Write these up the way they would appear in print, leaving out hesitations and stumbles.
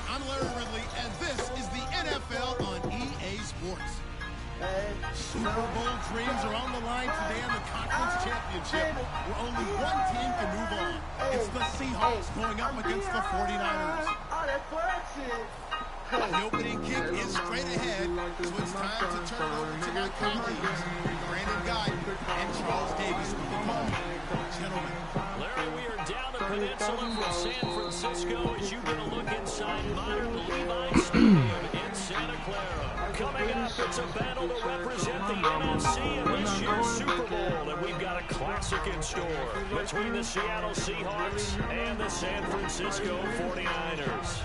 I'm Larry Ridley, and this is the NFL on EA Sports. Super Bowl dreams are on the line today in the Conference Championship, where only one team can move on. It's the Seahawks going up against the 49ers. The opening kick is straight ahead, so it's time to turn it over to my colleagues, Brandon Guy and Charles Davis with the call. Gentlemen. Larry, we are down the peninsula from San Francisco as you get a look inside modern Levi's Stadium in Santa Clara. Coming up, it's a battle to represent the NFC in this year's Super Bowl, and we've got a classic in store between the Seattle Seahawks and the San Francisco 49ers.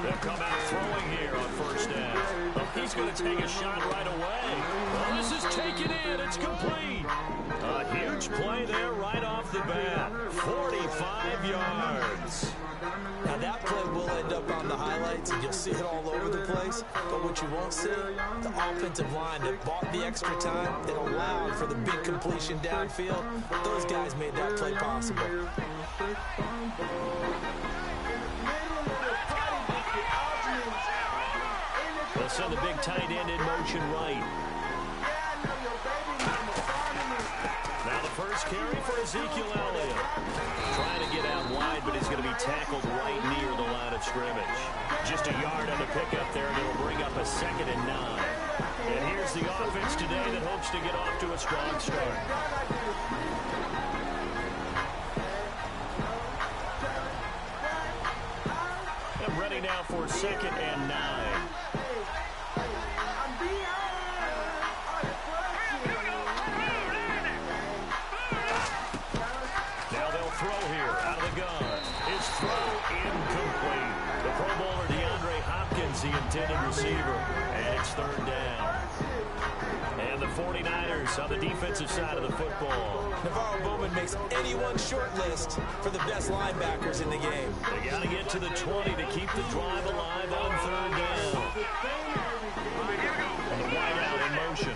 They'll come out throwing here on first down. Oh, he's going to take a shot right away. Well, this is taken in. It's complete. A huge play there right off the bat. 45 yards. Now that play will end up on the highlights, and you'll see it all over the place. But what you won't see, the offensive line that bought the extra time, that allowed for the big completion downfield. Those guys made that play possible. They'll send the big tight end in motion right. Now the first carry for Ezekiel Elliott. Trying to get out wide, but he's going to be tackled right near the line of scrimmage. Just a yard on the pickup there, and it'll bring up a 2nd and 9. And here's the offense today that hopes to get off to a strong start. And ready now for 2nd and 9. Throw here out of the gun. His throw incomplete. The Pro Bowler DeAndre Hopkins, the intended receiver. And it's 3rd down. And the 49ers on the defensive side of the football. Navarro Bowman makes anyone's short list for the best linebackers in the game. They got to get to the 20 to keep the drive alive on 3rd down. And the wide out in motion.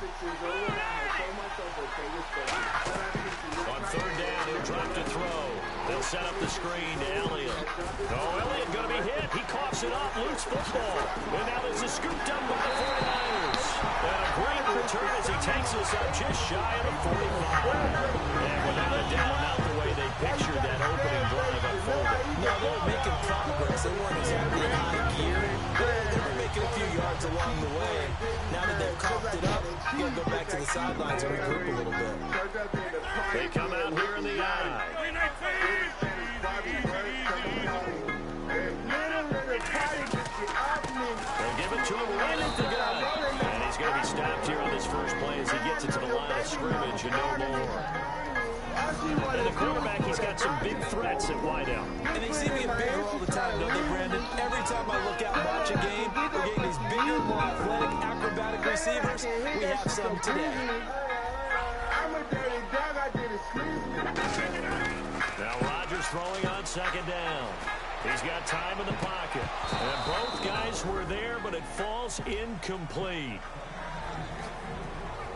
On 3rd down, he'll drop to throw. They'll set up the screen to Elliott. Oh, Elliott going to be hit. He coughs it up. Loose football. And now there's a scoop done by the 49ers. And a great return as he takes us up just shy of the 45. And without a doubt, not the way they pictured that opening drive unfolded. No, they were making progress. They weren't exactly in high gear. They were making a few yards along the way. Now that they've coughed it up, you got to go back to the sidelines and regroup a little bit. They come out here in the eye. They'll give it to him right at the gun. And he's going to be stopped here on this first play as he gets it to the line of scrimmage and no more. And the quarterback, he's got some big threats at wideout. And they seem to get bigger all the time, don't they, Brandon? Every time I look out and watch a game, we're getting these bigger, more athletic, acrobatic receivers. We have some today. Now Rodgers throwing on 2nd down. He's got time in the pocket. And both guys were there, but it falls incomplete.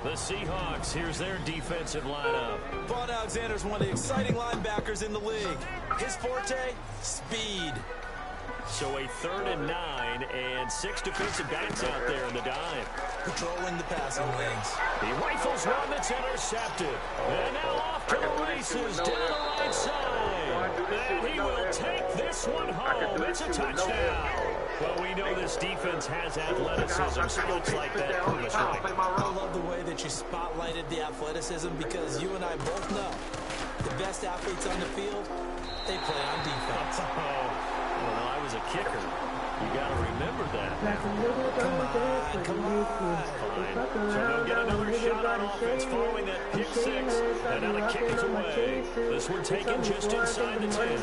The Seahawks, here's their defensive lineup. Vaughn Alexander's one of the exciting linebackers in the league. His forte, speed. So a 3rd and 9 and 6 defensive backs out there in the dime. Patrolling the passing lanes. He rifles one that's intercepted. And now off to the races down the right side. And he will take this one home. It's a touchdown. Well, we know this defense has athleticism. Spots like that prove us right. I love the way that you spotlighted the athleticism because you and I both know The best athletes on the field, they play on defense. Well, I was a kicker. You got to remember that now. Come on. Fine. So they'll get another shot on offense following that pick six. And now the kick is away. This one taken just inside the 10.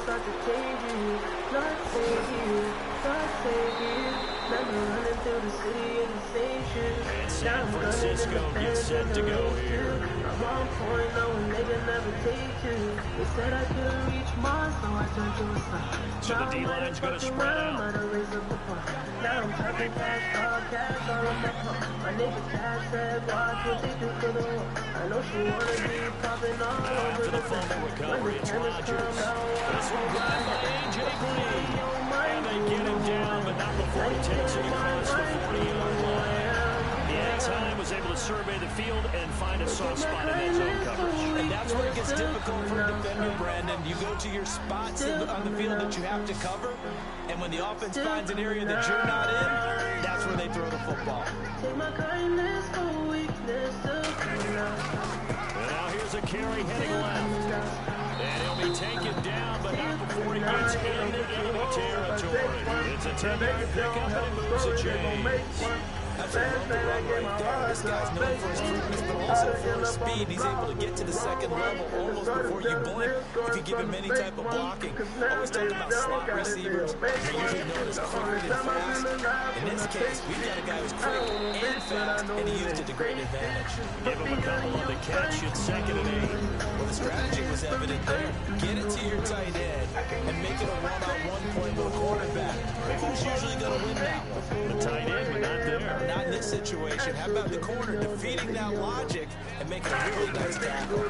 And San Francisco gets set to go here. So the D-line's going to spread out. After the fumble recovery, it's Rodgers. This one grabbed by A.J. Green. And they get him down, but not before he takes it across the 40-yard line. He had time, was able to survey the field and find a soft spot in that zone coverage. And that's where it gets difficult for a defender, Brandon. You go to your spots on the field that you have to cover, and when the offense finds an area that you're not in, that's where they throw the football. And now here's a carry heading left. And he'll be taken down, but not before he gets into enemy territory. It's a 10-yard pickup, and he moves the chains. That's a rumble run right there. This guy's known for his quickness, but also for his speed. He's able to get to the second level almost before you blink if you give him any type of blocking. Always talking about slot receivers. They're usually known as quick and fast. In this case, we've got a guy who's quick and fast, and he used it to great advantage. Give him a couple on the catch at 2nd and 8. Well, the strategy was evident there. Get it to your tight end and make it a one-on-one play with a quarterback. Who's usually going to win that one? The tight end, but not there. Not in this situation. How about the corner defeating that logic and making a really nice tackle?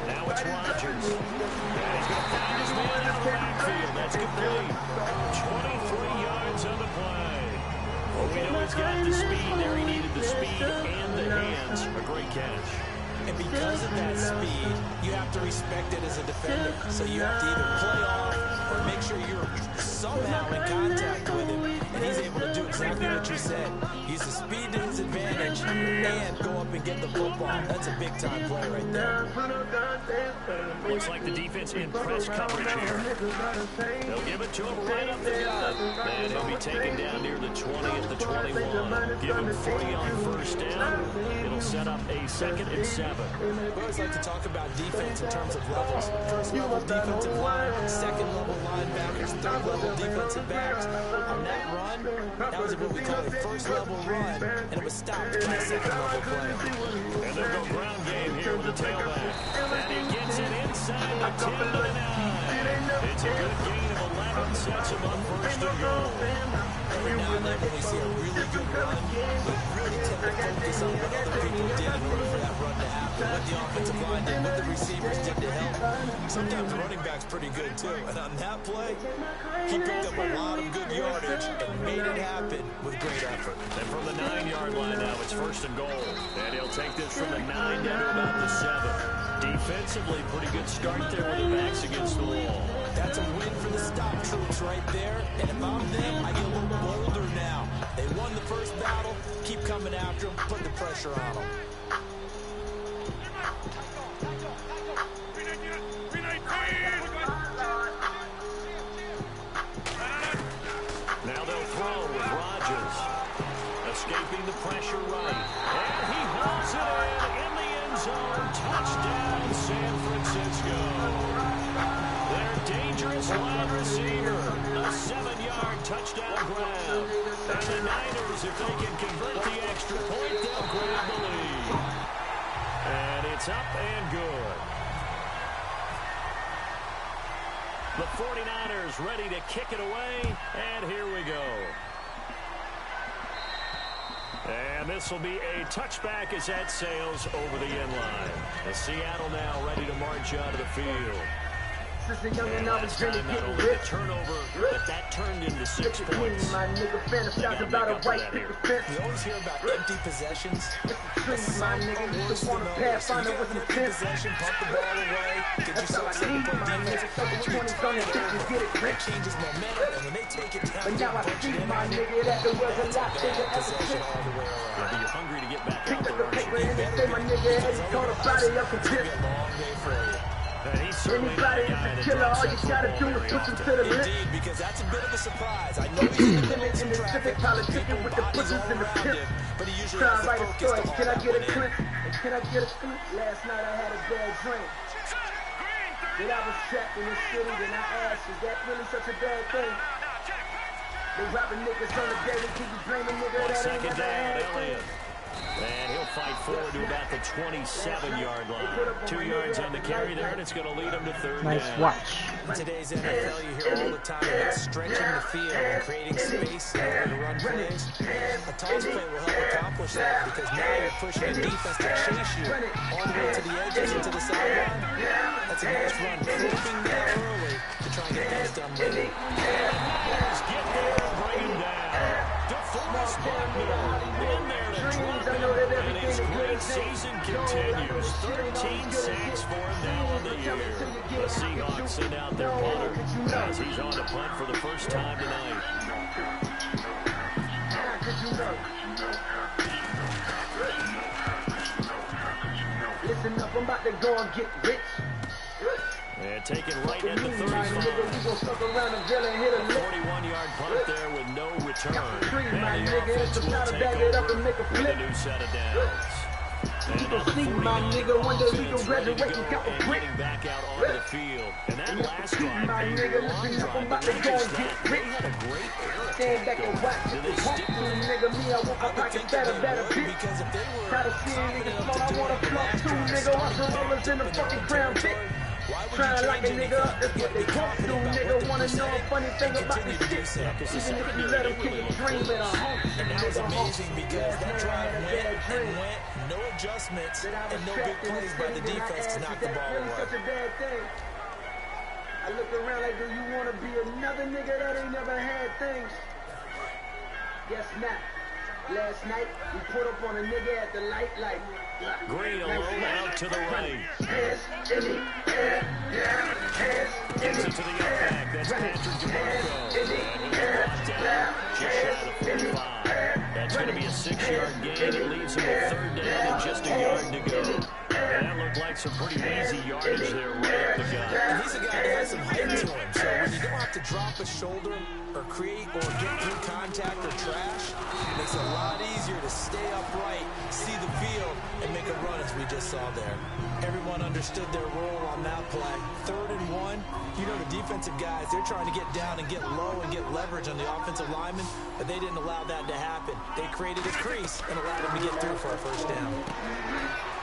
Now it's Rodgers. And he's going to find his man out of the backfield. That's complete. 23 yards on the play. Well, we know he's got the speed there. He needed the speed and the hands. A great catch. And because of that speed, you have to respect it as a defender. So you have to either play off or make sure you're somehow in contact with him. And he's able to do exactly what you said. Use the speed to his advantage and go up and get the football. That's a big-time play right there. Looks like the defense in press coverage here. They'll give it to him right up the gut. And he'll be taken down near the 20 at the 21. Give him 40 on first down. It'll set up a 2nd and 7. We always like to talk about defense in terms of levels. First-level defensive line, second-level linebackers, third-level defensive backs. On that run, that was what we call a first-level run, and it was stopped by a second-level play. And they'll go ground game here with the tailback. And he gets it inside the 10 to the 9. It's a good gain of 11, sets him up first and goal. Every now and then when we see a really good run, we really tend to focus on what other people did in order for that run to happen, what the offensive line did, what the receivers did to help. Sometimes the running back's pretty good too, and on that play, he picked up a lot of good yardage and made it happen with great effort. And from the 9-yard line now, it's first and goal. And he'll take this from the 9 down to about the 7. Defensively, pretty good start there with the backs against the wall. That's a win for the stop troops right there. And if I'm them, I get a little bolder now. They won the first battle. Keep coming after them. Put the pressure on them. Now they'll throw with Rodgers. Escaping the pressure right. And he hauls it in the end zone. Touchdown, San Francisco. Their dangerous wide receiver. A 7-yard touchdown grab. And the Niners, if they can convert the extra point, they'll grab the lead. And it's up and good. The 49ers ready to kick it away, and here we go. And this will be a touchback as that sails over the end line. And Seattle now ready to march out of the field. And last time, not only the turnover, but that turned into 6 points. We always hear about empty possessions. Some are worse than others. You get an empty possession, pump the ball away, get yourself set up on defense. But when you turn it over, it changes momentum, and when they take it down, they punch it in on you. That's a bad possession all the way around. You'll be hungry to get back out there, aren't you? You better be, because otherwise, it's going to be a long day for you. Anybody is a killer, all you gotta do is push him to the lip. Indeed, because that's a bit of a surprise. I know he's in the traffic, politicking with the pushers and the pimp. but he usually Try has to the write a focus story. to Can I haul get a that one clip? in. Can I get a clip? Last night I had a bad dream. That I was trapped in the city, then I asked, is that really such a bad thing? They robbing niggas on the daily, can you blame a nigga that ain't Second never down, had Elliott. And he'll fight forward to about the 27-yard line. 2 yards on the carry there, and it's going to lead him to third down. Nice watch. In today's NFL, you hear all the time about stretching the field and creating space in order to run plays. A toss play will help accomplish that because now you're pushing the defense to chase you all the way to the edges and to the sideline. That's a nice run, creeping there early to try and get things done later. Get there and bring him down. DeForest Buckner in there to drop him. And his great season continues. 13 sacks for him now on the year. The Seahawks send out their punter as he's on to punt for the first time tonight. Listen up, I'm about to go and get rich. And taken right at the 35. 41-yard punt there with no return. And the offense will take over with a new set of downs. And on the 49, one day we offense gon' ready to graduate go and got a and brick. getting back out onto the field. And that last drive, My a nigga, long listen up, I'm drive, about but to not go just and that, get they rich. had a great air Stand back attack and going. watch Did it. they Walk stick through, with it? nigga, me, I want my I would pocket think better, that they better, would, bitch. because if they were Try to see a nigga confident float, enough I to do wanna it float last too, drive, nigga. Watch the rollers in the backed up fucking in ground, their bitch. own territory. Why would you Trying like a change nigga, anything? that's what they Be gon' do, confident about nigga. what they Wanna know a presented funny thing and about continue this to do shit? so. Even if you let them kick a dream at a home. And that was amazing because that drive went and went, no adjustments, and no big plays by the defense to knock the ball away. Such a bad thing. I look around like, do you want to be another nigga that ain't never had things? Guess not. Last night, we put up on a nigga at the light. Green alone out to the right. Gets it to the up-back. That's Patrick DeMarco. And he'll be brought down just shy of 45. That's going to be a 6-yard gain. It leaves him with third down and just a yard to go. And that looked like some pretty easy yardage there right up the gut. And he's a guy that has some height to him, so when you don't have to drop a shoulder or create or get through contact or trash, it makes it a lot easier to stay upright, see the field, and make a run as we just saw there. Everyone understood their role on that play. 3rd and 1, you know the defensive guys, they're trying to get down and get low and get leverage on the offensive linemen, but they didn't allow that to happen. They created a crease and allowed them to get through for a first down.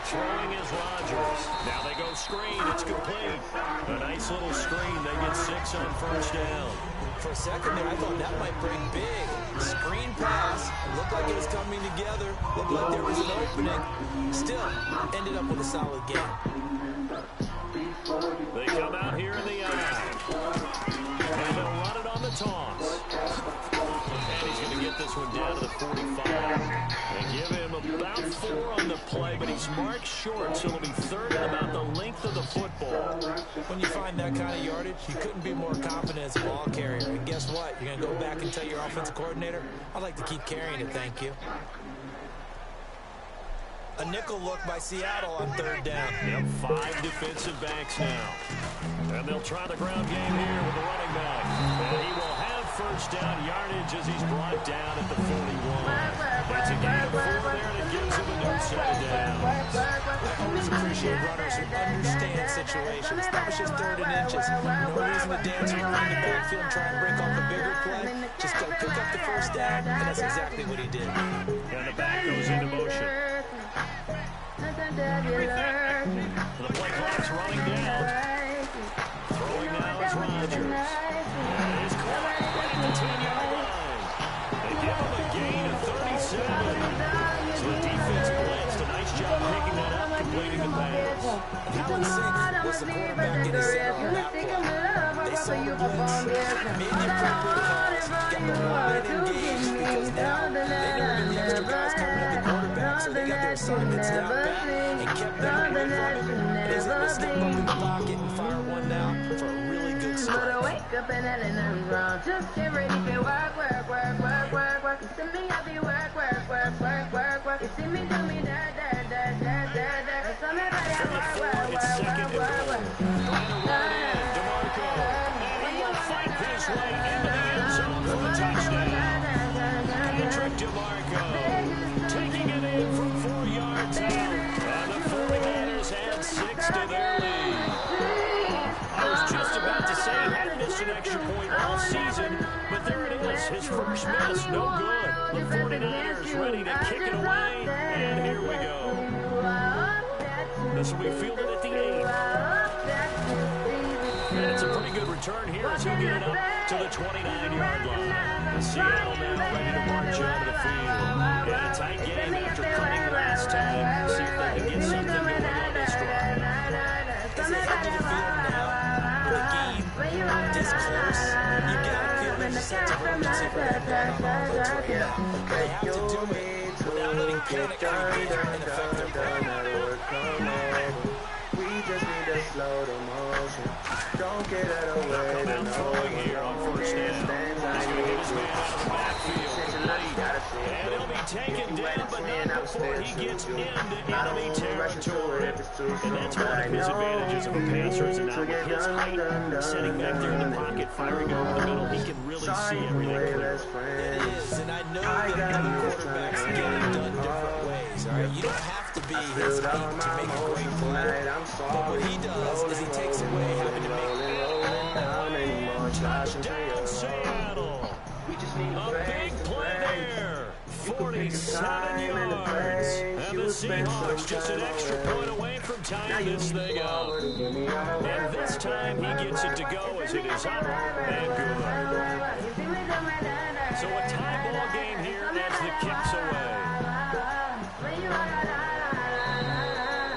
Throwing is Rodgers. Now they go screen. It's complete. A nice little screen. They get 6 on first down. For a second there, I thought that might break big. Screen pass. Looked like it was coming together. Looked like there was an opening. Still, ended up with a solid game. They come out here in the eye. And they'll run it on the toss. And he's going to get this one down to the 45. And give him about 4 on the play, but he's marked short, so it'll be 3rd and about the length of the football. When you find that kind of yardage, you couldn't be more confident as a ball carrier. And guess what? You're going to go back and tell your offensive coordinator, I'd like to keep carrying it, thank you. A nickel look by Seattle on 3rd down. Yep, 5 defensive backs now. And they'll try the ground game here with the running back. And he will have first down yardage as he's brought down at the 41. It's a gain of 4 there, and it gives him a new set of downs. I always appreciate runners who understand situations. That was just 3rd and inches. No reason to dance around in the backfield and try and break off a bigger play. Just go pick up the first down, and that's exactly what he did. And the back goes into motion. The play clock's running down. Throwing now is Rodgers. And he's caught right at the 10-yard line. They give him a gain of 37. So the defense blitzed. A nice job picking that up, completing the pass. And how in sync was the quarterback getting set on that play? They saw the blitz, made the appropriate calls, got the line engaged because now they know the extra guys coming at the quarterback, so they got their assignments down back and kept them away from him. And he's able to step up in the pocket and fire one now for a really good strike. Wake up and nothing's wrong. Just get ready for work, work, work, work, work, work. You see me, I be work, work, work, work, work, work. You see me do me that. Some everybody work, work, work, work, work. to kick it away, and here we go. This will be fielded at the 8. And it's a pretty good return here as he'll get it up to the 29-yard line. Seattle now ready to march onto the field. Yeah, a tight game after punting last time. See if they can get something going on this drive. As they head to the field now, with a game this close, you got to feel there's a sense of urgency for that ball on offense right now. They have to do it without letting panic creep in and affect their play. We just need to slow the motion. Don't get out of the way. Come out throwing here on first down. He's going to hit his man out of the backfield. And he'll be taken down, but not before he gets into enemy territory. And that's one of his advantages of a passer, is now with his height, sitting back there in the pocket, firing over the middle, he can really see everything clear. It is, and I know that other quarterbacks get it done different ways. All right, you don't have to be his height to make a great play. But what he does is he takes away having to make touchdown Seattle. A big play there. 47 yards. And the Seahawks just an extra point away from tying this thing up. And this time he gets it to go as it is up and good. So a tie ball game here as the kick's away.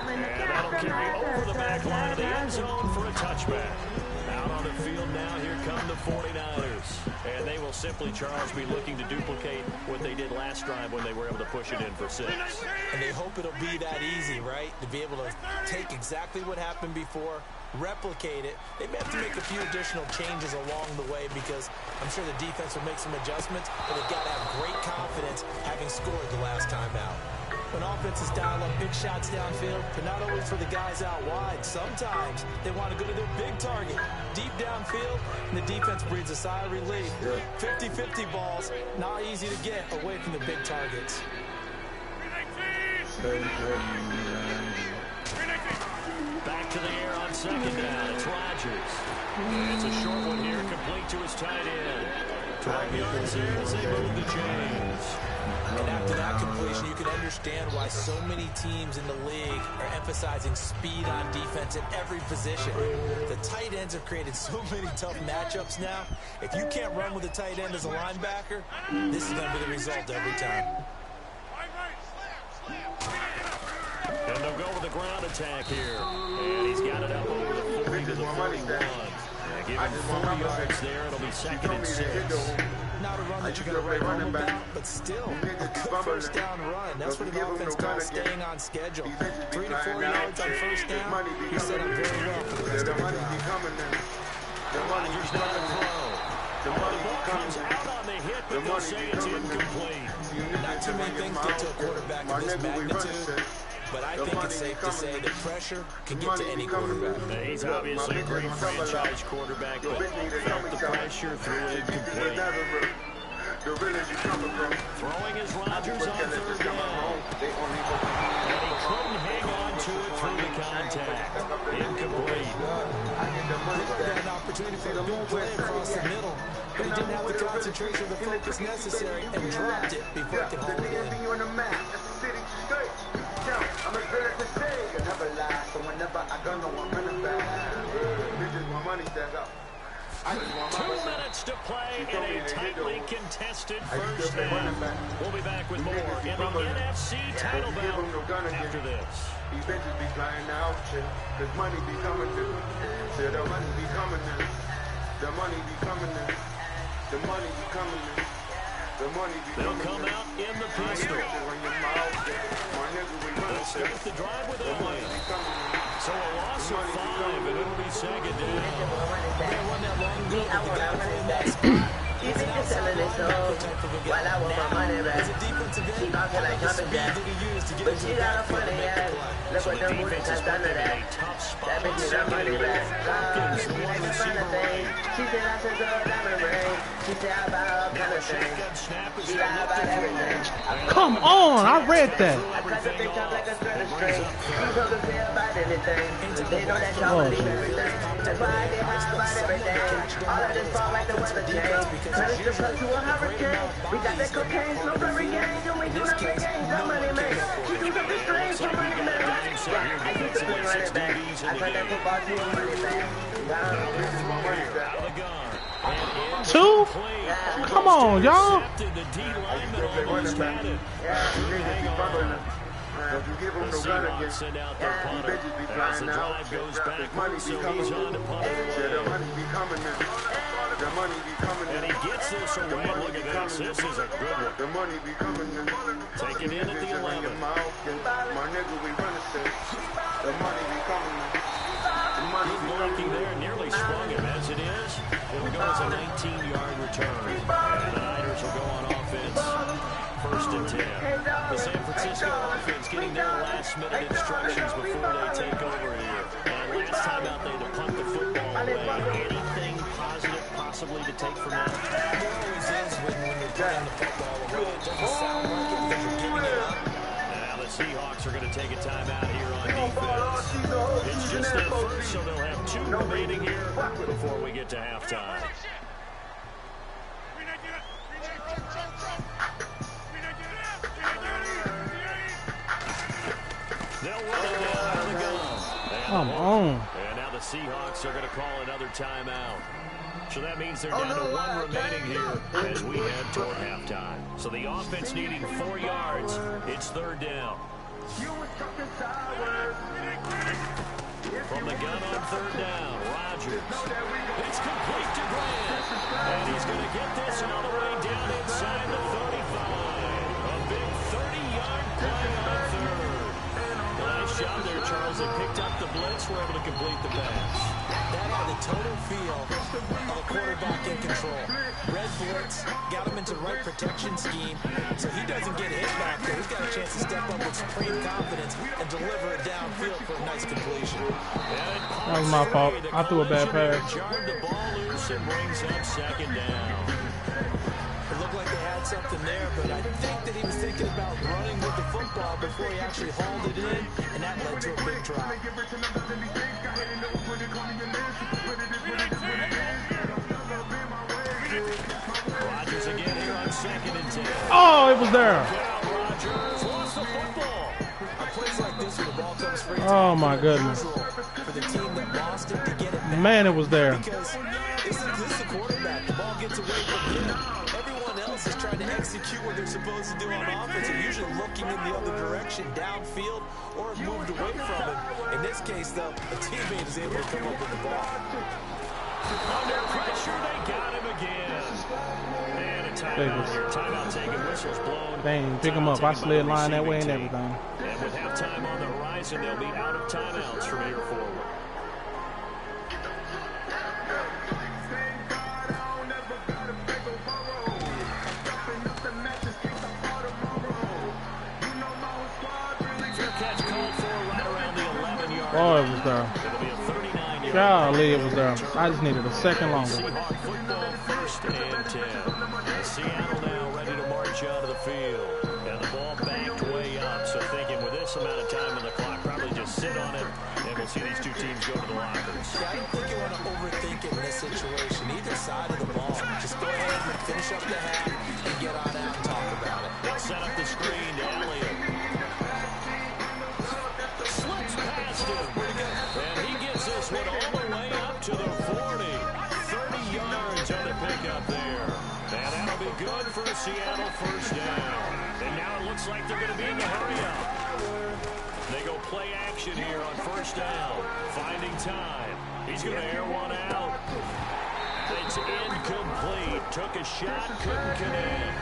And that'll carry over the back line of the end zone for a touchback. Out on the field now, here come the 49ers. And they will simply, Charles, be looking to duplicate what they did last drive when they were able to push it in for 6. And they hope it'll be that easy, right? To be able to take exactly what happened before, replicate it. They may have to make a few additional changes along the way because I'm sure the defense will make some adjustments, but they've got to have great confidence having scored the last time out. When offenses dial up big shots downfield, they're not always for the guys out wide. Sometimes they want to go to their big target, deep downfield, and the defense breathes a sigh of relief. 50-50 balls, not easy to get away from the big targets. Back to the air on second down. It's Rodgers. And it's a short one here, complete to his tight end. 12 yards here as they move the chains. And after that completion, you can understand why so many teams in the league are emphasizing speed on defense at every position. The tight ends have created so many tough matchups now. If you can't run with a tight end as a linebacker, this is going to be the result every time. And they'll go with the ground attack here. And he's got it up over the 40 to the 41. Give him 4 yards there. It'll be 2nd and 6. Not a run that you're going to write home about, but still a good first down run. That's what an offense calls staying on schedule. 3 to 4 yards on first down. He set up very well for the rest of the drive. Rodgers down the throw. The ball comes out on the hit, but they'll say it's incomplete. Not too many things get to a quarterback of this magnitude, but I think it's safe to say that pressure can get to any quarterback. He's obviously a great franchise quarterback, but felt the pressure, threw it incomplete. Throwing is Rodgers on 3rd down. And he couldn't hang on to it through the contact. Incomplete. He had an opportunity for a big play across the middle, but he didn't have the concentration or the focus necessary and dropped it before he could hold it in. I'm as good as the say, you never lie. So whenever I go, no one running back. This is my money stack up. 2 minutes to play in a tightly contested first down. We'll be back with more in the NFC title bout after this. These bitches be flying out, cause money be coming in. So the money be coming in. The money be coming in. The money be coming in. The money be They'll coming come in. out in the pistol. They'll start the drive with Elliott. So a loss of 5, and it'll be 2nd down. They run that long go, but the guy playing that spot is an outside linebacker type of a guy. Now, as a defensive end, all the speed that he used to get into the backfield and make the play. So the defense is putting in a tough spot. Second and goal. Hopkins, the one receiver. Shotgun snap is looked. Come on, I read that. That's why I get high about everything. All of this fall like the weather change. Finish the cut to a hurricane. We got that cocaine, no blurry games, and we do not play games. No money man. We do something strange, no money man. Yeah, I used to play running back. I turned that football to a money man. Two? Come on, y'all. If you give them the run again, these bitches be flying out. The money be coming in. The money be coming in. The money be coming in. And he gets this away. Look at this. This is a good one. The money be coming in. Take it in at the 11. My nigga, we run the shit. The money be coming in. The money be blocking there, nearly sprung him. As it is, it'll go as a 19-yard return. And the Niners will go on offense. First and 10. The San Francisco offense getting their last-minute instructions before they take over here. And last time out, they had to punt the football away. Anything positive possibly to take from that? There always is when you're punting the football away. It doesn't sound like it because you're giving it up. Now the Seahawks are going to take a timeout here on defense. It's just their first, so they'll have 2 remaining here before we get to halftime. Come on. And now the Seahawks are going to call another timeout. So that means they're down to 1 remaining here as we head toward halftime. So the offense needing 4 yards. It's 3rd down. From the gun on 3rd down, Rodgers. It's complete to Grant. And he's going to get this all the way down inside the 35. A big 30-yard play on 3rd. Nice job there, Charles. They picked up the blitz, were able to complete the pass. That had the total feel of a quarterback in control. Red blitz, got him into the right protection scheme, so he doesn't get hit back there. He's got a chance to step up with supreme confidence and deliver it downfield for a nice completion. That was my fault. I threw a bad pass. Jarred the ball loose and brings up 2nd down. It looked like they had something there, but I think that he was thinking about running with the football before he actually hauled it in, and that led to a big drop. Rodgers again here on 2nd and 10. Oh, it was there. Rodgers lost the football. A place like this where the ball comes free. Oh, my goodness. For the team that lost it to get it back. Man, it was there. Because this is the quarterback. The ball gets away from him. Everyone else is trying to execute what they're supposed to do on offense. They're usually looking in the other direction, downfield, or moved away from him. In this case, though, a teammate is able to come up with the ball. Under pressure, they got him again. And a timeout here. Timeout taken, whistles blown. Dang, pick him up. I slid line that way and everything. And with halftime on the horizon, they'll be out of timeouts from here forward. Oh, it was there. Golly, it was there. I just needed a second longer. Seahawk football, 1st and 10. Seattle now ready to march out of the field. And the ball backed way up. So thinking with this amount of time on the clock, probably just sit on it, and we'll see these 2 teams go to the lockers. Yeah, I don't think you want to overthink it in this situation. Either side of the ball. Just go ahead and finish up the half and get on out and talk about it. They'll set up the screen to Elliott. Slips past him. And he gets this one all the way up to the 40. 30 yards on the pickup there. And that'll be good for a Seattle 1st down. And now it looks like they're going to be in the hurry-up. They go play action here on 1st down. Finding time. He's going to air one out. It's incomplete. Took a shot, couldn't connect.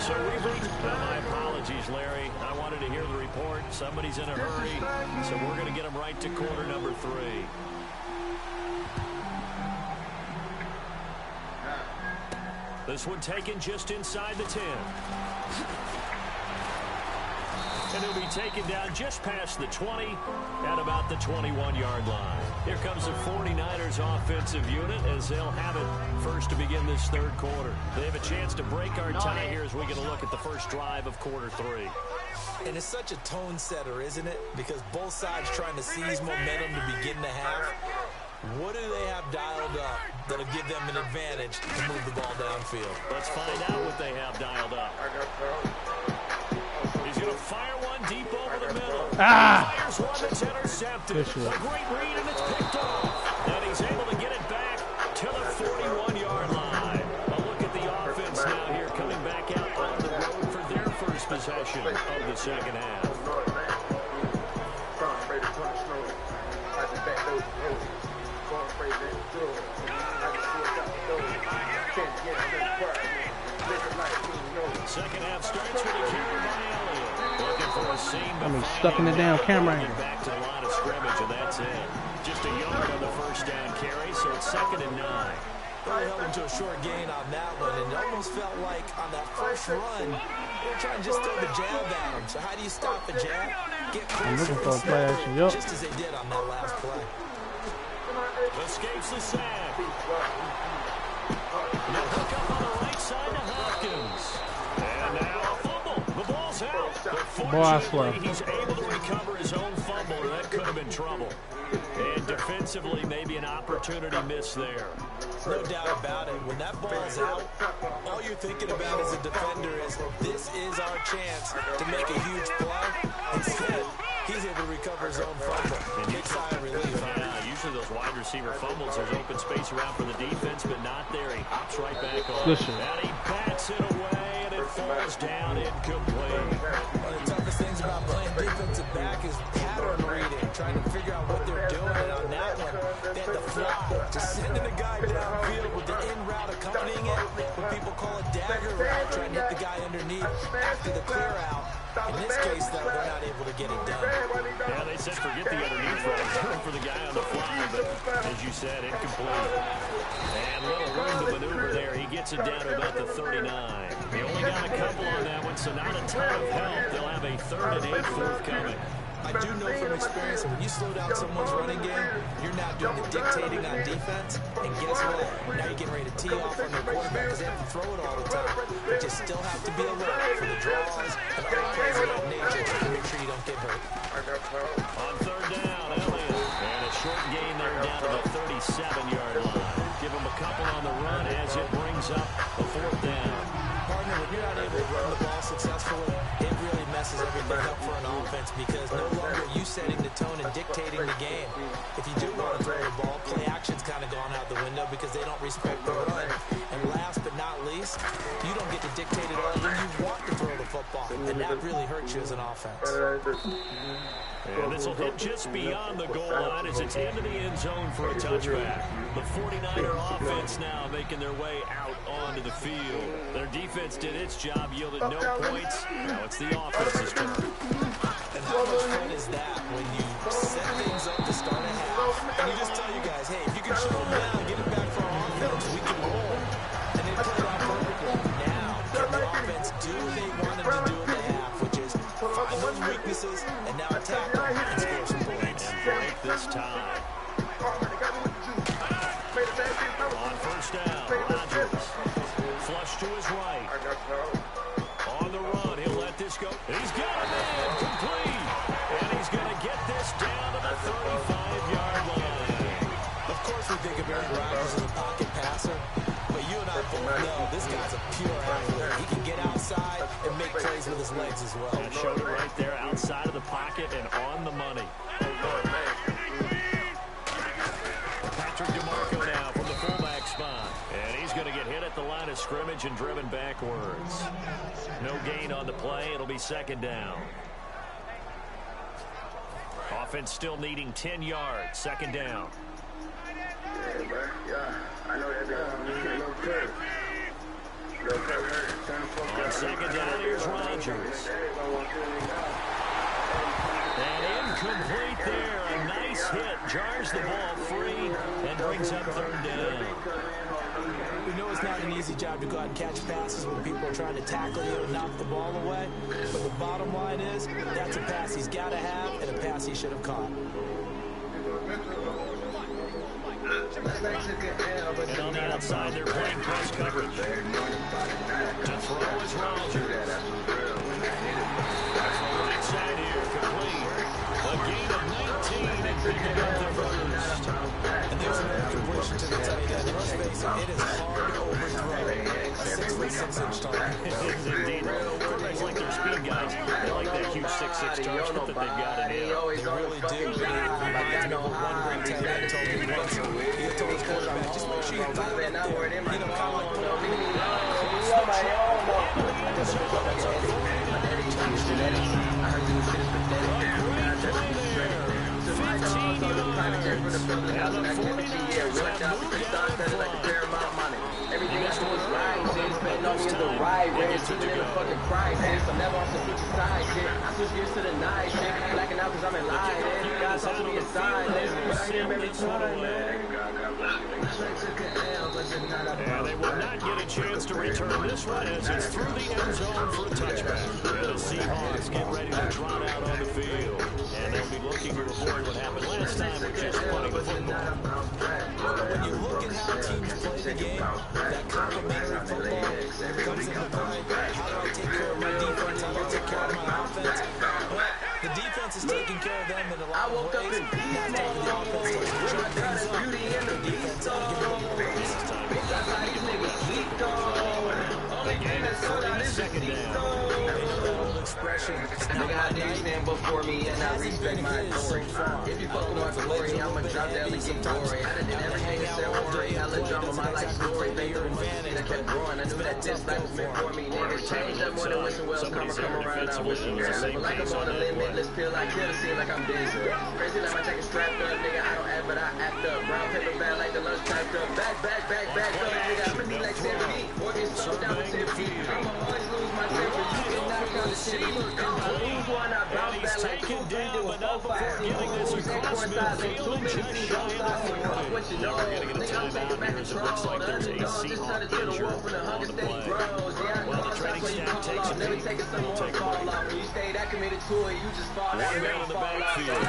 So we've reached... my apologies, Larry. I wanted to hear the report. Somebody's in a hurry. So we're going to get him right to quarter number 3. This one taken just inside the 10. And he'll be taken down just past the 20 at about the 21-yard line. Here comes the 49ers offensive unit as they'll have it first to begin this 3rd quarter. They have a chance to break our tie here as we get a look at the first drive of quarter 3. And it's such a tone setter, isn't it? Because both sides trying to seize momentum to begin the half. What do they dialed up that'll give them an advantage to move the ball downfield. Let's find out what they have dialed up. He's going to fire one deep over the middle. Fires one that's intercepted. A great read, and it's picked off. And he's able to get it back to the 41-yard line. A look at the offense now here, coming back out on the road for their first possession of the second half. Second half starts with a carry by Elliott. Looking for a seam. I mean, stuck in the damn camera angle. Back to the line of scrimmage, and that's it. Just a yard on the first down carry, so it's 2nd and 9. Really held him to a short gain on that one, and it almost felt like on that first run, they were trying to just throw the jab at him. So how do you stop a jab? Get closer to the snap, just as they did on that last play. Escapes the sack. The hook up on the right side to Hopkins. And now a fumble. The ball's out. But fortunately, he's able to recover his own fumble. That could have been trouble. And defensively, maybe an opportunity miss there. No doubt about it. When that ball's out, all you're thinking about as a defender is, this is our chance to make a huge play. Instead, he's able to recover his own fumble. Big sigh of relief. Usually those wide receiver fumbles, there's open space around for the defense, but not there. He hops right back on. And he bats it away, and it falls down incomplete. One of the toughest things about playing defensive back is pattern reading, trying to figure out what they're doing. And on that one, they had the fly, just sending the guy downfield with the in route accompanying it, what people call a dagger route, trying to hit the guy underneath after the clear out. In this case, though, they're not able to get it done. Yeah, they said forget the underneath route for the guy on the fly, but as you said, incomplete. And little room to maneuver there. He gets it down to about the 39. They only got a couple on that one, so not a ton of help. They'll have a 3rd and 8 forthcoming. I do know from experience, when you slow down someone's running game, you're now doing the dictating on defense. And guess what? Now you're getting ready to tee off on their quarterback because they have to throw it all the time. But you still have to be alert for the draws and other plays of that nature to make sure you don't get hurt. On 3rd down, Elliott. And a short gain there down to the 37-yard line. Give him a couple on the run as it brings up a 4th down. Partner, when you're not able to run the ball successfully, it really messes everything up for an offense because no longer are you setting the tone and dictating the game. If you do want to throw the ball, play action's kind of gone out the window because they don't respect the run. And last but not least, you don't get to dictate it all when you want to throw the football. And that really hurts you as an offense. And this will hit just beyond the goal line as it's into the end zone for a touchback. The 49er offense now making their way out onto the field. Their defense did its job, yielded no points. Now it's the offense's turn. And how much fun is that when you set things up to start a half and you just tell you guys, hey, if you can shut them down, get it back for our offense, we can roll. And they play it out perfectly. Now, can the offense do what they wanted to do in the half, which is find those weaknesses and now attack them and score some points. And break this tie. On 1st down, Rodgers. Flush to his right. On the run, he'll let this go. He's got it in, complete. And he's going to get this down to the 35-yard line. Of course we think of Aaron Rodgers as a pocket passer, but you and I both know this guy's a pure athlete. He can get outside and make plays with his legs as well. That showed it right there, outside of the pocket and on the money. Patrick DeMarco now from the fullback spot. And he's going to get hit at the line of scrimmage and driven backwards. No gain on the play. It'll be 2nd down. Offense still needing 10 yards. 2nd down. On 2nd down, here's Rodgers. And incomplete there. A nice hit. Jars the ball free and brings up 3rd down. We know it's not an easy job to go out and catch passes when people are trying to tackle you and knock the ball away. But the bottom line is, that's a pass he's got to have and a pass he should have caught. And on the outside, they're playing press coverage. To throw is Rodgers. That's the right side here, complete. A gain of 19 and picking up the first. And there's another completion to let's face it, it is hard to overthrow a 6'6" target. It is indeed. Quarterbacks like their speed guys. They like that huge 6'6" target that they've got in here. They really do. It reminds me of what one great tight end told me once. He told his quarterback, just make sure you throw it up there. You know, kind of like everything I do is right, shit. Spending on me is the right way. Even in the fucking crisis, I'm never on some future side shit. I switch gears to the night shit. Blacking out cause I'm in line, man. God talk to me a sign, man. But I hear him every time, man. And they will not get a chance to return this one as it's through the end zone for a touchback. And the Seahawks get ready to trot out on the field. And they'll be looking to avoid what happened last time, which is punting the football. when you look at how teams play the game, that complementary football comes into play. How do I take care of my defense? How do I take care of my offense? Well, the defense is taking care of them in a lot of ways. That's time for the offense to jump things up. The defense on give them a rest. Second down. Old expression, Nigga, how dare you stand before me and I respect my authority? If you fuck with my glory, I'ma drop down and get gory. I done did everything except worry. Hella drama, my life story. Thank you for shit, I kept growing. I knew that this life was meant for me. Niggas changed up more than wishing wells come around. I wish you guys living like I'm on a limitless pill. I kill the scene like I'm busy. Crazy like my jacket strapped up, nigga. I don't act, but I act up. Brown paper bag like the lunch typed up. Back up, nigga. I'm really like 70. Organs slow down with 50. I'ma always lose my temper. You cannot count the city. I lose one, I bounce back like 2, 3, do a 4, 5. Giving this across midfield and just shy of the 40. What you know, nigga, I'm taking back control. The underdog just turned into the wolf when the hunger steady grows. Yeah, I know that's what you call off. Never taking some more fall off. When you stay that committed to it, you just fall out. One man in the backfield.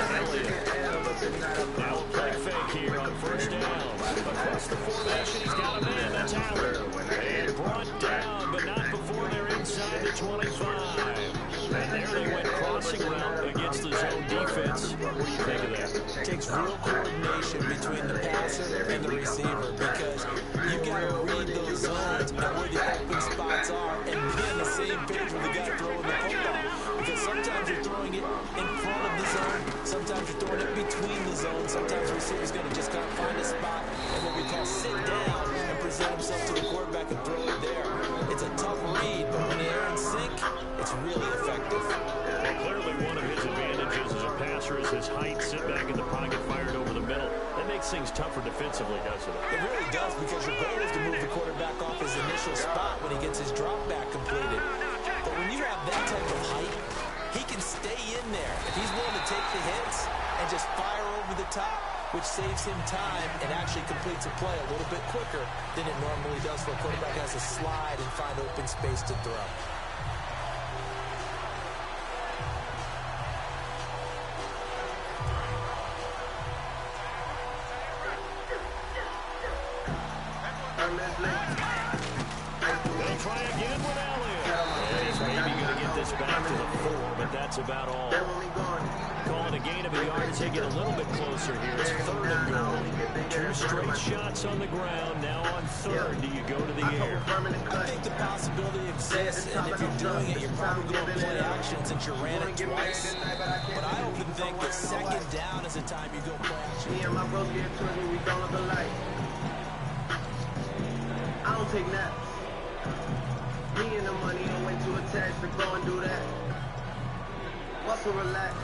Now a play fake here on first down. Across the formation, he's got a man. That's Howard. And brought down, but not before they're inside the 25. And there they went crossing route against the zone defense. What do you think of that? It takes real coordination between the passer and the receiver because you got to read those zones and where the open spots are and be on the same page with the guy throwing the football. Because sometimes you're throwing it in front of the zone, sometimes you're throwing it between the zones, sometimes the receiver's going to just kind of find a spot and what we call sit down and present himself to the quarterback and throw it there. It's a tough read, but when they're in sync, it's really effective. Well, clearly one of his advantages as a passer is his height, sit back in the pocket, fired over the middle. That makes things tougher defensively, doesn't it? It really does because your goal is to move the quarterback off his initial spot when he gets his drop back completed. But when you have that type of height, he can stay in there. If he's willing to take the hits and just fire over the top, which saves him time and actually completes a play a little bit quicker than it normally does for a quarterback has to slide and find open space to throw. They'll try again with Elliott. And he's maybe going to get this back to the 4, but that's about all. Calling a gain of a yard to take it a little bit closer here. It's 3rd and goal. 2 straight shots on the ground. Now on 3rd, do you go to the air? I think the possibility exists, and if you're doing it, you're probably going to play action since you ran it twice. But I often think that 2nd down is the time you go play action. Me and my bros get towards me, we don't look alike. I don't take naps. Me and the money, I went to a test to go and do that. Muscle relax.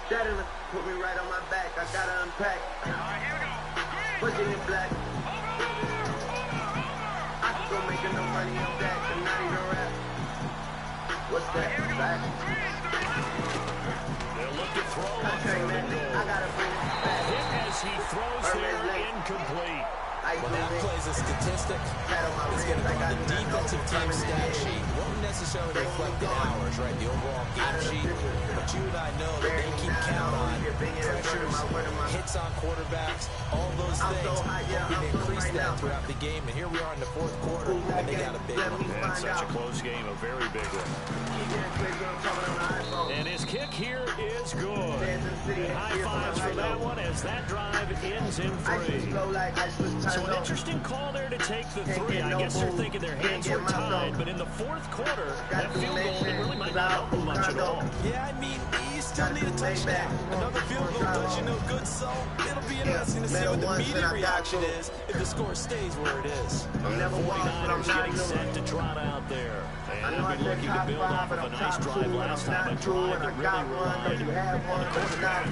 That in the put me right on my back. I gotta unpack. Pushing it black. I could go making no money on that, and not even rap. What's that? Back. They'll look to throw. I gotta bring it back. Hit as he throws there, incomplete. When that plays a statistic, it's going to go on the defensive team stat sheet. Won't necessarily reflect in ours, right? The overall game sheet. But you and I know that they keep count on pressures, hits on quarterbacks, all those things. Hoping to increase that throughout the game. And here we are in the 4th quarter, and they got a big one. And such a close game, a very big one. And his kick here is good. High fives for that one as that drive drive ends in 3. So an interesting call there to take the 3. I guess they're thinking their hands were tied, but in the fourth quarter, that field goal, it really might not help them much at all. Yeah, I mean, you still need a touchdown. Another field goal does you no good, so it'll be interesting to see what the media reaction is if the score stays where it is. The 49ers getting set to trot out there. And they'll be looking to build off of a nice drive last time, a drive that really relied on the quarterback.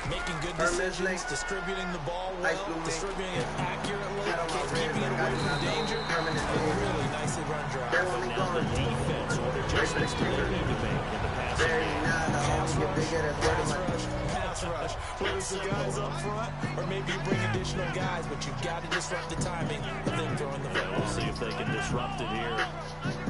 Making good decisions, distributing the ball well, distributing it accurately, keeping it away from danger. A really nicely run drive. And now the defense, what adjustments do they need to make in the passing game? Pass rush. Whether it's the guys up front or maybe you bring additional guys, but you've got to disrupt the timing of them throwing the football. We'll see if they can disrupt it here.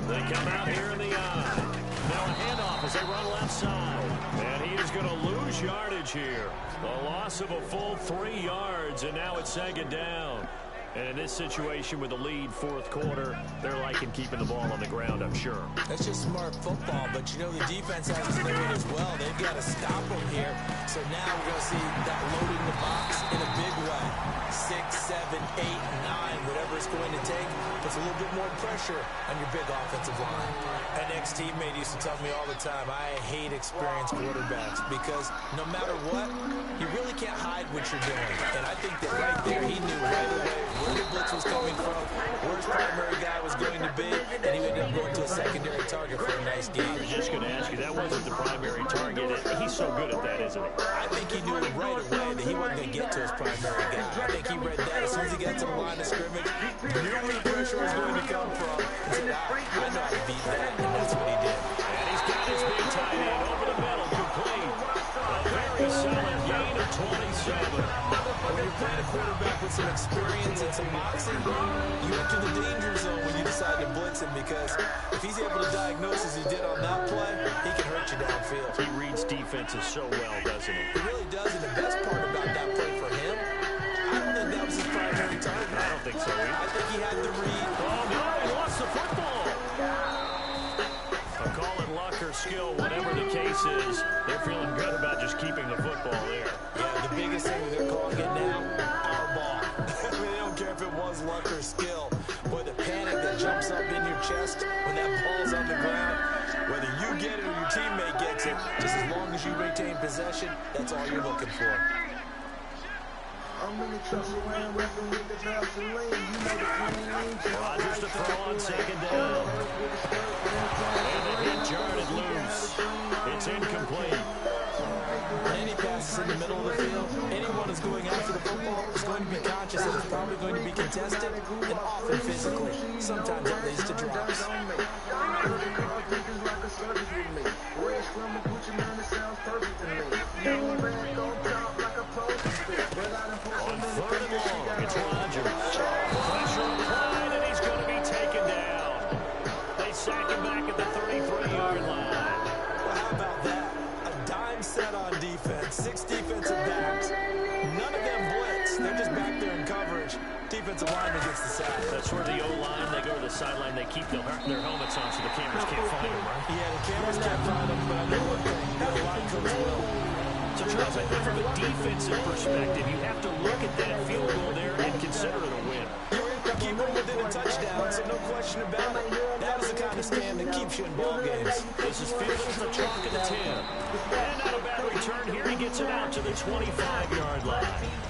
They come out here in the eye. Now a handoff as they run left side. And he is going to lose yardage here. A loss of a full 3 yards, and now it's second down. And in this situation with the lead fourth quarter, they're liking keeping the ball on the ground, I'm sure. That's just smart football, but you know the defense has to do it as well. They've got to stop them here. So now we're going to see that loading the box in a big way. 6, 7, 8, 9, whatever it's going to take, puts a little bit more pressure on your big offensive line. An ex-teammate used to tell me all the time, I hate experienced quarterbacks because no matter what, you really can't hide what you're doing. And I think that right there, he knew right away where the blitz was coming from, where his primary guy was going to be, and he ended up going to a secondary target for a nice game. I was just going to ask you, that wasn't the primary target. He's so good at that, isn't he? I think he knew right away that he wasn't going to get to his primary guy. I think he read that as soon as he got to the line of scrimmage, knew where the pressure was going to come from, and said, I know how to beat that, and that's what he did. And he's got his big tight end over the middle, complete. A very solid gain of 27. When you're playing a quarterback with some experience and some moxie, you enter the danger zone when you decide to blitz him because if he's able to diagnose as he did on that play, he can hurt you downfield. He reads defenses so well, doesn't he? He really does, and the best part about that play for him, I don't think that was his primary target. I don't think so either. I think he had the read. Oh, no, he lost the football. Call it luck or skill, whatever the case is, they're feeling good about just keeping the football there. Yeah, the biggest thing that they're calling it now, our ball. I mean, they don't care if it was luck or skill. Boy, the panic that jumps up in your chest when that ball's on the ground, whether you get it or your teammate gets it, just as long as you retain possession, that's all you're looking for. Rodgers to throw on second down. And the hit jarred loose. It's incomplete. Any passes in the middle of the field, anyone who's going after the football is going to be conscious that it's probably going to be contested and often physically. Sometimes it leads to drops. On third and long, it's Rodgers. Pressure applied, and he's going to be taken down. They sack him back at the 33-yard line. Well, how about that? A dime set on defense, 6 defensive backs. None of them blitz. They're just back there in coverage. Defensive lineman gets the sack. That's where the O-line, they go to the sideline, they keep their helmets on so the cameras can't find them, right? Yeah, the cameras can't find them, but I know one thing. The line coach will. So, Charles, I think from a defensive perspective, you have to look at that field goal there and consider it a win. Keep them within a touchdown, so no question about it. That is the kind of stand that keeps you in ball games. This is fielded to the chalk of the 10. And not a bad return here. He gets it out to the 25-yard line.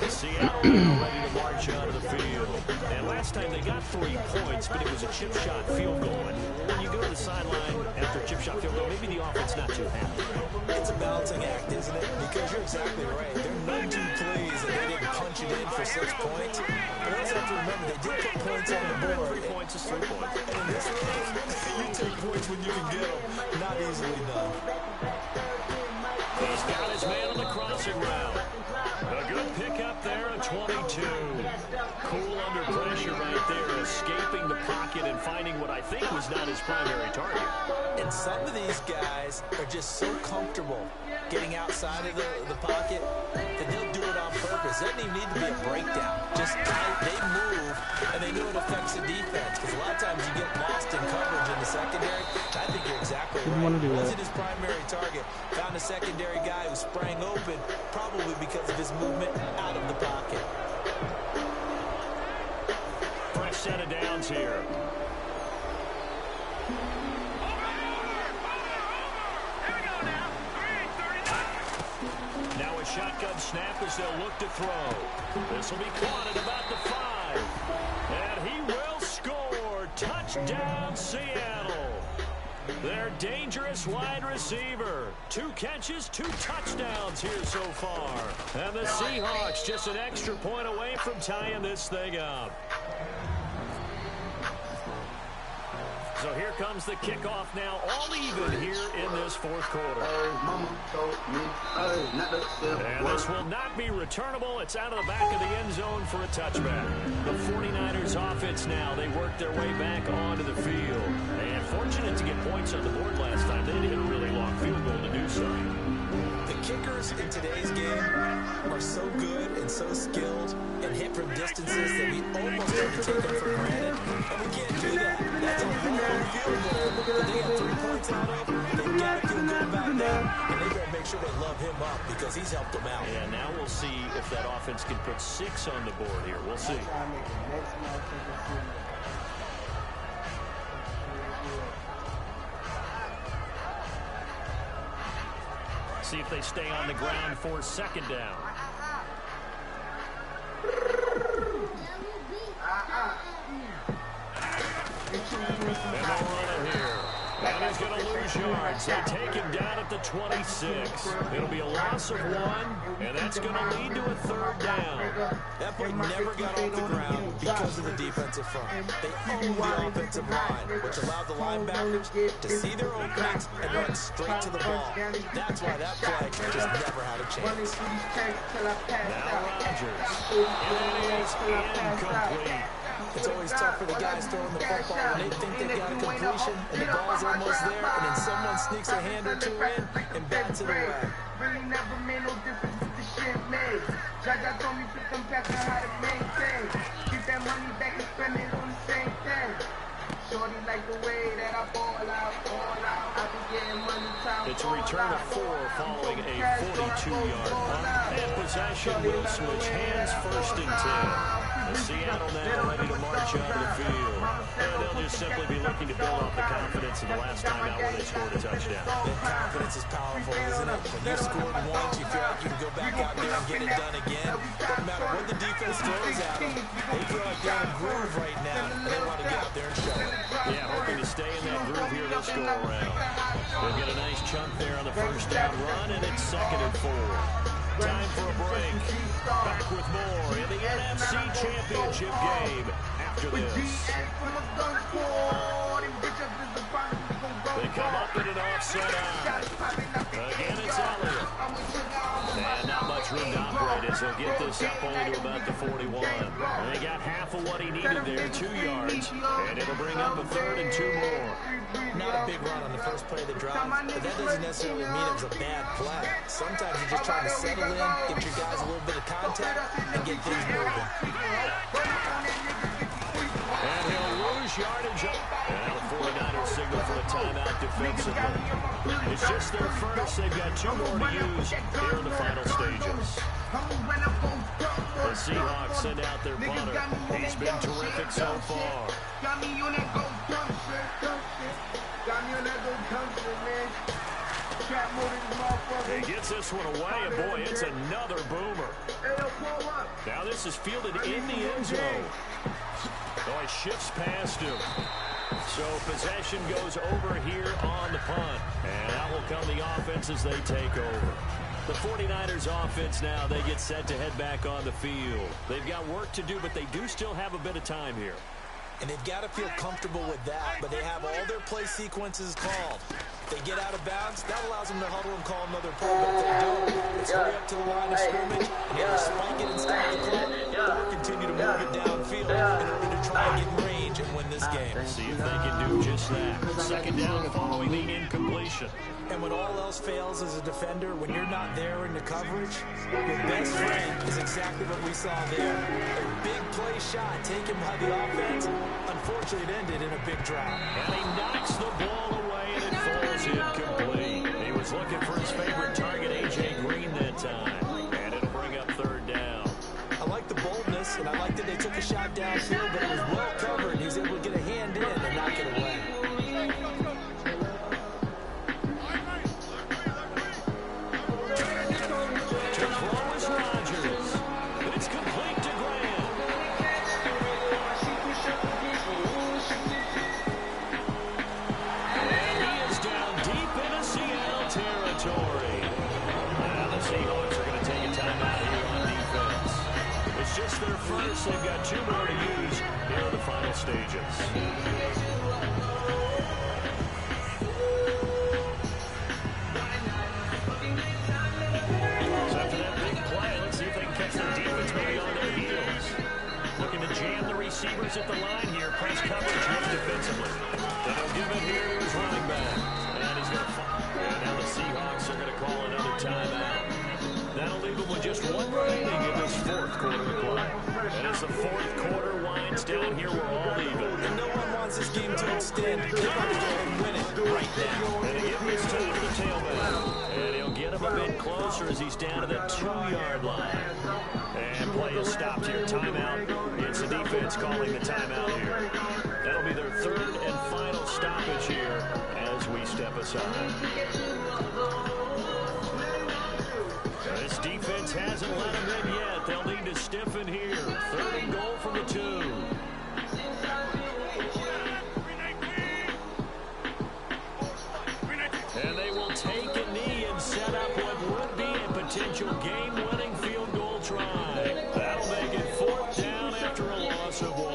Seattle ready to march out of the field. And last time they got 3 points, but it was a chip shot field goal. And when you go to the sideline after a chip shot field goal, maybe the offense not too happy. It's a balancing act, isn't it? Because you're exactly right. They're none too pleased that they didn't punch it in for 6 points. But also have to remember, they did put points on the board. 3 points is 3 points. And in this league, you take points when you can get them. Not easily done. He's got his man on the crossing route. A good pickup there, a 22. Cool under pressure right there, escaping the pocket and finding what I think was not his primary target. And some of these guys are just so comfortable getting outside of the pocket that they'll do it on purpose. It doesn't even need to be a breakdown. Just they move, and they know it affects the defense. Because a lot of times you get lost in coverage in the secondary. I think you're exactly right. Wasn't his primary target. Found a secondary guy who sprang open, probably because of his movement out of the set of downs here. Now a shotgun snap as they'll look to throw. This will be caught at about the 5. And he will score. Touchdown, Seattle. Their dangerous wide receiver. 2 catches, 2 touchdowns here so far. And the Seahawks just an extra point away from tying this thing up. So here comes the kickoff now, all even here in this fourth quarter. And this will not be returnable. It's out of the back of the end zone for a touchback. The 49ers offense now, they work their way back onto the field. And fortunate to get points on the board last time. They hit a really long field goal to do so. The kickers in today's game are so good and so skilled and hit from distances that we almost have to take them for granted. And we can't do that. That's a long field goal that they got 3 points out of. They've got to feel good about that. And they got to make sure they love him up because he's helped them out. Yeah, now we'll see if that offense can put 6 on the board here. We'll see. See if they stay on the ground for second down. And they'll run it here. And he's going to lose yards. They take him down at the 26. It'll be a loss of 1, and that's going to lead to a 3rd down. That play never got off the ground because of the defensive front. They owned the offensive line, which allowed the linebackers to see their openings and run straight to the ball. That's why that play just never had a chance. Now Rodgers. It is incomplete. It's always tough for the guys throwing the football when they think they got a completion and the ball's almost there, and then someone sneaks a hand or 2 in and bats it away. Really never made no difference with the shit made. Jaja told me put them past on how to maintain. Get that money back and spend it on the same thing. Shorty like the way that I ball out. I be getting money time. It's a return of 4 following a 42-yard punt. And possession will switch hands, 1st and 10. Seattle now ready to march onto the field. And they'll just simply be looking to build off the confidence of the last time out where they scored a touchdown. That confidence is powerful, isn't it? When you've scored once, you feel like you can go back out there and get it done again. No matter what the defense throws at them, they feel like they're in a groove right now, and they want to get out there and show it. Yeah, hoping to stay in that groove here this go-around. They'll get a nice chunk there on the 1st down run, and it's 2nd and 4. Time for a break. Back with more in the NFC Championship game after this. They come up in an offset eye. Again, it's Elliott. And not much room to operate as they'll get this up only to about the 41. They got half of what he needed there, 2 yards. And it'll bring up a 3rd and 2 more. Not a big run on the first play of the drive, but that doesn't necessarily mean it was a bad play. Sometimes you're just trying to settle in, get your guys a little bit of contact, and get things moving. And he'll lose yardage. And now the 49ers signal for a timeout defensively. It's just their first. They've got 2 more to use here in the final stages. The Seahawks send out their punter. He's been terrific so far. He gets this one away, and boy, it's another boomer. Now this is fielded in the end zone. Oh, he shifts past him. So possession goes over here on the punt. And out will come the offense as they take over. The 49ers offense now, they get set to head back on the field. They've got work to do, but they do still have a bit of time here. And they've got to feel comfortable with that, but they have all their play sequences called. If they get out of bounds, that allows them to huddle and call another play, but if they don't, it's hurry up to the line of scrimmage and either spike it and stop the clock or continue to move it downfield in order to try and get in range and win this game. See if they can do just that. 2nd down following the incompletion. And when all else fails as a defender, when you're not there in the coverage, your best friend is exactly what we saw there. A big play shot taken by the offense. Unfortunately, it ended in a big drop. And he knocks the ball away, and it falls incomplete. He was looking for his favorite target, A.J. Green, that time. And it'll bring up 3rd down. I like the boldness, and I like that they took a shot downfield, but it was well covered missed their first. They've got 2 more to use here in the final stages. So after that big play, let's see if they can catch their defense maybe on their heels. Looking to jam the receivers at the line here. Press coverage looks defensively. Then he'll give it here to his running back. And he's going to fall. And now the Seahawks are going to call another timeout. That'll leave them with just 1 remaining in this 4th quarter of play. And as the 4th quarter winds down here, we're all even. And no one wants this game to extend. They're going to go ahead and win it right now. And they give this time to the tailback. And he'll get him a bit closer as he's down to the 2-yard line. And play is stopped here. Timeout. It's the defense calling the timeout here. That'll be their 3rd and final stoppage here as we step aside. This defense hasn't let them in yet. They'll need to stiffen here. 3rd and goal from the 2. And they will take a knee and set up what would be a potential game-winning field goal try. That'll make it 4th down after a loss of 1.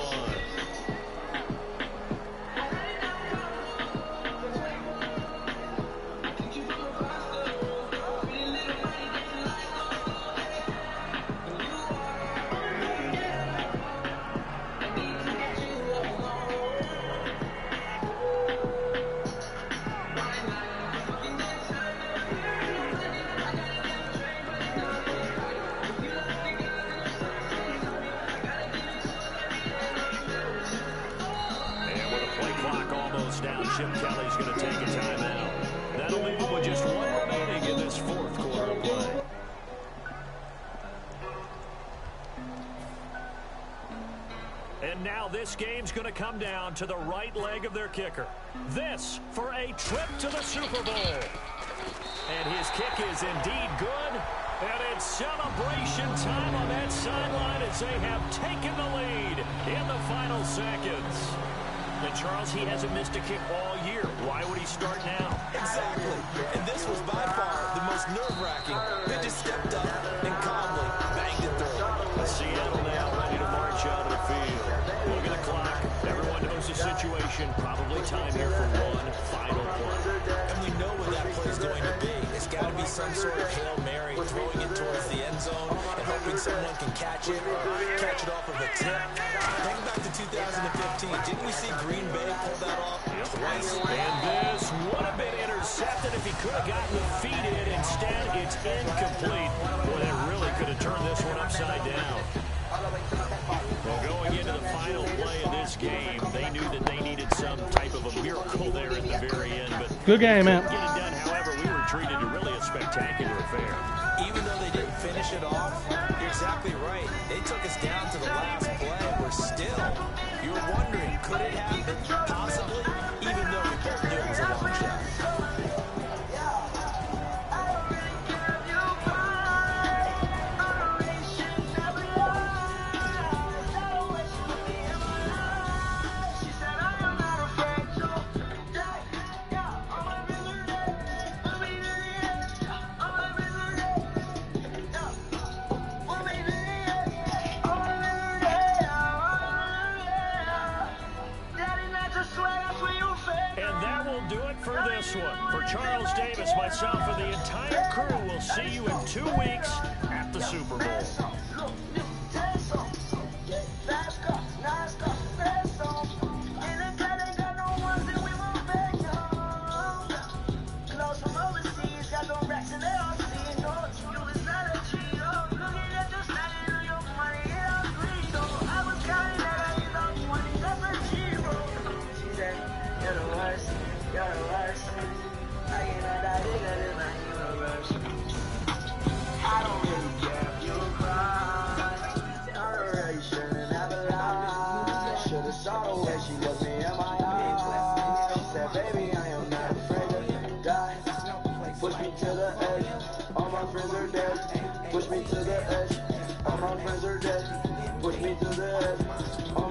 Chip Kelly's going to take a timeout. That'll leave him with just 1 remaining in this 4th quarter of play. And now this game's going to come down to the right leg of their kicker. This for a trip to the Super Bowl. And his kick is indeed good. And it's celebration time on that sideline as they have taken the lead in the final seconds. And Charles, he hasn't missed a kick all year. Why would he start now? Exactly. And this was by far the most nerve-wracking. They just stepped up and calmly banged it through. Seattle now ready to march out of the field. Look at the clock. Everyone knows the situation. Probably time here for 1 final play. And we know what that play is going to be. It's got to be some sort of Hail Mary, throwing it towards the end zone and hoping someone can catch it or catch it off of a tip. Think back to 2015. Didn't we see Green Bay pull that off twice? And this would have been intercepted if he could have gotten the feet in. Instead, it's incomplete. Boy, that really could have turned this one upside down. Well, going into the final play of this game, they knew that they needed some type of a miracle there at the very end. But good game, man. Get it done, however, we were treated to really a spectacular affair. Even though they didn't finish it off, you're exactly right. They took us down to the last play. We're still, you were wondering, could it happen? Possibly, even though we both knew it was a long shot. For Charles Davis, myself, and the entire crew, we'll see you in 2 weeks at the Super Bowl. Push me to the edge, all my friends are dead. Push me to the edge.